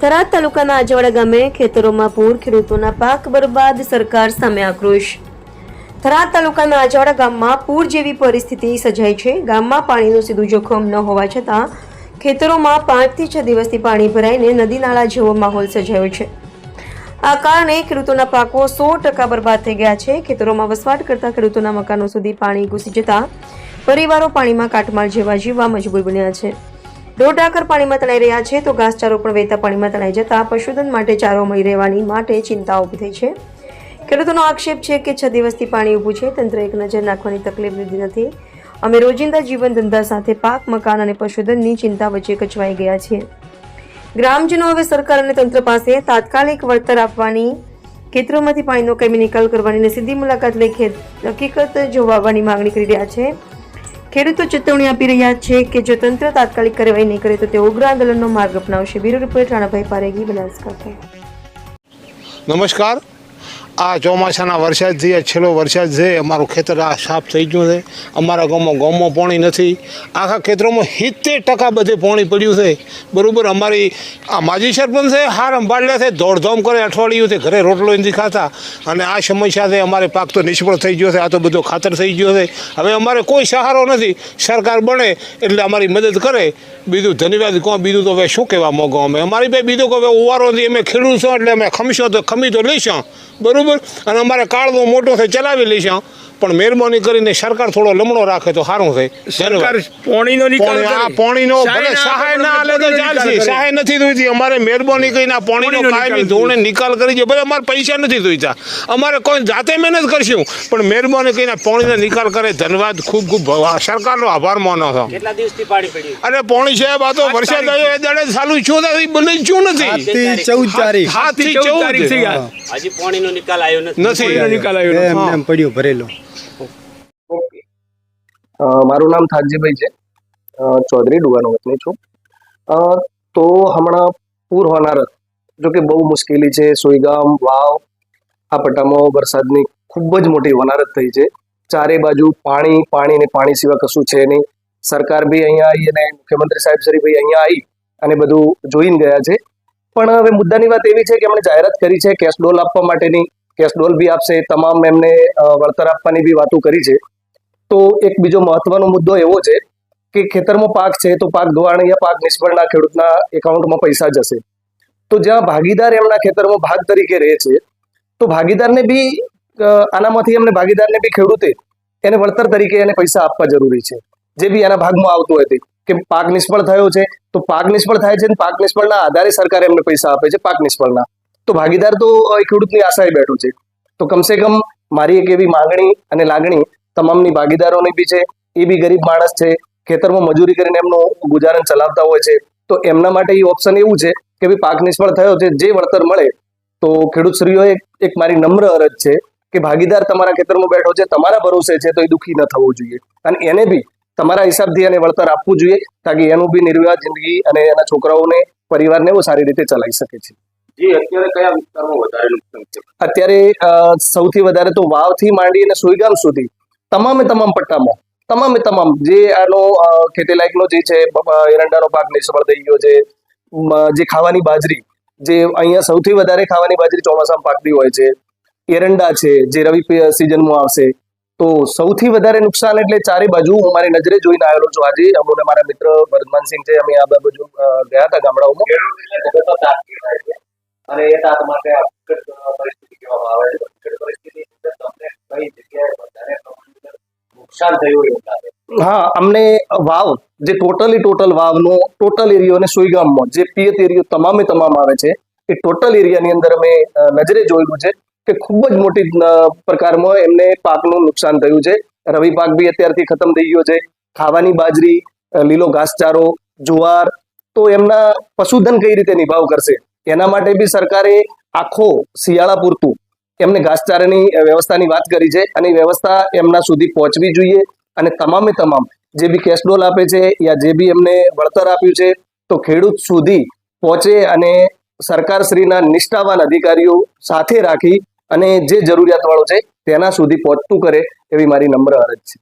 થરાદ તાલુકાના આજવાડા ગામે ખેતરોમાં પૂર, ખેડૂતોના પાક બરબાદ, સરકાર સામે આક્રોશ। થરાદ તાલુકાના આજવાડા ગામમાં પૂર જેવી પરિસ્થિતિ સર્જાઈ છે। ગામમાં પાણીનું સીધું જોખમ ન હોવા છતાં ખેતરોમાં 5 થી 6 દિવસથી પાણી ભરાઈને નદી નાળા જેવો માહોલ સર્જાયો છે। આ કારણે ખેડૂતોના પાકો 100% બરબાદ થઈ ગયા છે। ખેતરોમાં વસવાટ કરતા ખેડૂતોના મકાનો સુધી પાણી ઘૂસી જતા પરિવારો પાણીમાં કાટમાળ જેવા જીવવા મજબૂર બન્યા છે। ઢોર ઢાંખર પાણીમાં તણાઈ રહ્યા છે તો ઘાસચારો પણ વહેતા પાણીમાં તણાઈ જતા પશુધન માટે ચારો મળી રહેવાની માટે ચિંતા ઊભી થઈ છે। ખેડૂતોનો આક્ષેપ છે કે 6 દિવસથી પાણી ઊભું છે, તંત્ર એક નજર નાખવાની તકલીફ લીધી નથી। અમે રોજિંદા જીવન ધંધા સાથે પાક, મકાન અને પશુધનની ચિંતા વચ્ચે કચવાઈ ગયા છીએ। ગ્રામજનો હવે સરકાર અને તંત્ર પાસે તાત્કાલિક વળતર આપવાની, ખેતરોમાંથી પાણીનો કાયમી નિકાલ કરવાની અને સીધી મુલાકાત લઈ હકીકત જોવાની માંગણી કરી રહ્યા છે। ખેડૂતો ચેતવણી આપી રહ્યા છે કે જો તંત્ર તાત્કાલિક કાર્યવાહી નહીં કરે તો તેઓ ઉગ્ર આંદોલનનો માર્ગ અપનાવશે। Bureau report Ranabhai Paregi, Banaskantha. નમસ્કાર। આ ચોમાસાના વરસાદથી છેલ્લો વરસાદ છે, અમારું ખેતર આ સાફ થઈ ગયું છે। અમારા ગામમાં પાણી નથી। આખા ખેતરોમાં 70% બધે પાણી પડ્યું છે, બરાબર। અમારી આ માજી સરપંચ છે, હાર સંભાળ્યા છે, દોડધામ કરે, અઠવાડિયુંથી ઘરે રોટલો નથી ખાતા। અને આ સમસ્યા છે, અમારે પાક તો નિષ્ફળ થઈ ગયો છે, આ તો બધો ખાતર થઈ ગયો છે। હવે અમારે કોઈ સહારો નથી। સરકાર બને એટલે અમારી મદદ કરે, બીજું ધન્યવાદ કહો, બીજું તો હવે શું કહેવા માંગો અમે। અમારી ભાઈ બીજું કહે ઉવારો નથી, અમે ખેડૂત છો એટલે અમે ખમી તો લઈશું, બરાબર। અને અમારે કાળવો મોટો છે, ચલાવી લઈશું, પણ મહેરબાની કરીને સરકાર થોડો લમણો રાખે તો સારું છે। સરકાર પાણીનો નિકાલ પાણીનો ભલે સહાય ના લે તો ચાલશે, સહાય નથી જોઈતી। અમારે મહેરબાની કરીને પાણીનો કાયમી ધોરણે નિકાલ કરી છે। ભલે અમારે પૈસા નથી જોઈતા, અમારે કોઈ જાતે મહેનત કરશું, પણ મહેરબાની કરીને પાણીનો નિકાલ કરે। ધન્યવાદ, ખૂબ ખૂબ સરકારનો આભાર માનો છો। કેટલા દિવસથી પાણી પડ્યું? અરે પાણી સાહેબ આ તો વરસાદ આવ્યો એ દાડે ચાલુ છું બને જ નથી। 14 તારીખ 7 થી 14 હજી પાણીનો નિકાલ આવ્યો નથી। નિકાલ આવ્યો એમ પડ્યું ભરેલો। મારું નામ થાનજીભાઈ છે, ચૌધરી ડુવાનો વતની છું। તો હમણાં પૂર હોનારત, જો કે બહુ મુશ્કેલી છે। સોઈગામ, વાવ આ પટ્ટામાં વરસાદની ખૂબ જ મોટી હોનારત થઈ છે। ચારે બાજુ પાણી ને પાણી સિવાય કશું છે નહીં। સરકાર બી અહીંયા આવી અને મુખ્યમંત્રી સાહેબ શ્રી ભાઈ અહીંયા આવી અને બધું જોઈને ગયા છે। પણ હવે મુદ્દાની વાત એવી છે કે એમણે જાહેરાત કરી છે કેશ ડોલ આપવા માટેની, કેશ ડોલ બી આપશે, તમામ એમને વળતર આપવાની બી વાતો કરી છે। તો એક બીજો મહત્વનો મુદ્દો એવો છે કે ખેતરમાં પાક છે તો પાક ધોવાણ યા પાક નિષ્ફળના ખેડૂતના એકાઉન્ટમાં પૈસા જશે। તો જ્યાં ભાગીદાર એમના ખેતરમાં ભાગ તરીકે રહે છે તો ભાગીદારને બી આનામાંથી એમને ભાગીદારને બી ખેડૂતે એને વળતર તરીકે એને પૈસા આપવા જરૂરી છે। જે બી એના ભાગમાં આવતું હોય કે પાક નિષ્ફળ થયો છે તો પાક નિષ્ફળ થાય છે, પાક નિષ્ફળના આધારે સરકાર એમને પૈસા આપે છે પાક નિષ્ફળના। તો ભાગીદાર તો ખેડૂતની આશાએ બેઠો છે। તો કમસે કમ મારી એક એવી માંગણી અને લાગણી તમામની ભાગીદારોની બી છે, એ બી ગરીબ માણસ છે, ખેતરમાં મજૂરી કરીને એમનું ગુજારણ ચલાવતા હોય છે। તો એમના માટે એ ઓપ્શન એવું છે કે ભાઈ પાક નિષ્ફળ થયો છે, જે વળતર મળે તો ખેડૂતશ્રીઓ એક મારી નમ્ર અરજ છે કે ભાગીદાર તમારા ખેતરમાં બેઠો છે, તમારા ભરોસે છે, તો એ દુઃખી ન થવું જોઈએ અને એને બી તમારા હિસાબથી એને વળતર આપવું જોઈએ તાકી એનું બી નિર્વાહ જિંદગી અને એના છોકરાઓને પરિવારને બહુ સારી રીતે ચલાવી શકે છે। અત્યારે કયા વિસ્તારમાં વધારે નુકસાન છે? અત્યારે સૌથી વધારે તો વાવથી માંડી અને સોઈગામ સુધી તમામ પટ્ટામાં તમામ જે આનો ખેતી લાયકનો જે છે એરંડાનો પાક નિષ્ફળ થઈ ગયો છે। જે ખાવાની બાજરી, જે અહીંયા સૌથી વધારે ખાવાની બાજરી ચોમાસામાં પાકતી હોય છે, એરંડા છે જે રવિ સિઝનમાં આવશે। તો સૌથી વધારે નુકસાન એટલે ચારે બાજુ હું મારી નજરે જોઈને આવેલો છું। આજે અમને મારા મિત્ર વર્ધમાનસિંહ છે, અમે આ બાજુ ગયા હતા ગામડાઓમાં અને એ તાત માટે પરિસ્થિતિ કહેવામાં આવે છે। પરિસ્થિતિ તમને કઈ જગ્યાએ વધારે નુકસાન થયું એવું લાગે? હા, અમને વાવ જે ટોટલ વાવનો ટોટલ એરિયો અને સોઈગામમાં જે પિયત એરિયો તમામ આવે છે એ ટોટલ એરિયાની અંદર અમે નજરે જોયેલું છે કે ખૂબ જ મોટી પ્રકારમાં એમને પાકનું નુકસાન થયું છે। રવિ પાક બી અત્યારથી ખતમ થઈ ગયો છે। ખાવાની બાજરી, લીલો ઘાસચારો, જુવાર, તો એમના પશુધન કઈ રીતે નિભાવ કરશે એના માટે બી સરકારે આખો શિયાળા પૂરતું એમને ઘાસચારાની વ્યવસ્થાની વાત કરી છે અને વ્યવસ્થા એમના સુધી પહોંચવી જોઈએ। અને તમામ જે બી કેશ ડોલ આપે છે યા જે બી એમને વળતર આપ્યું છે તો ખેડૂત સુધી પહોંચે અને સરકારશ્રીના નિષ્ઠાવાન અધિકારીઓ સાથે રાખી અને જે જરૂરિયાતવાળો છે તેના સુધી પહોંચતું કરે એવી મારી નમ્ર અરજ છે।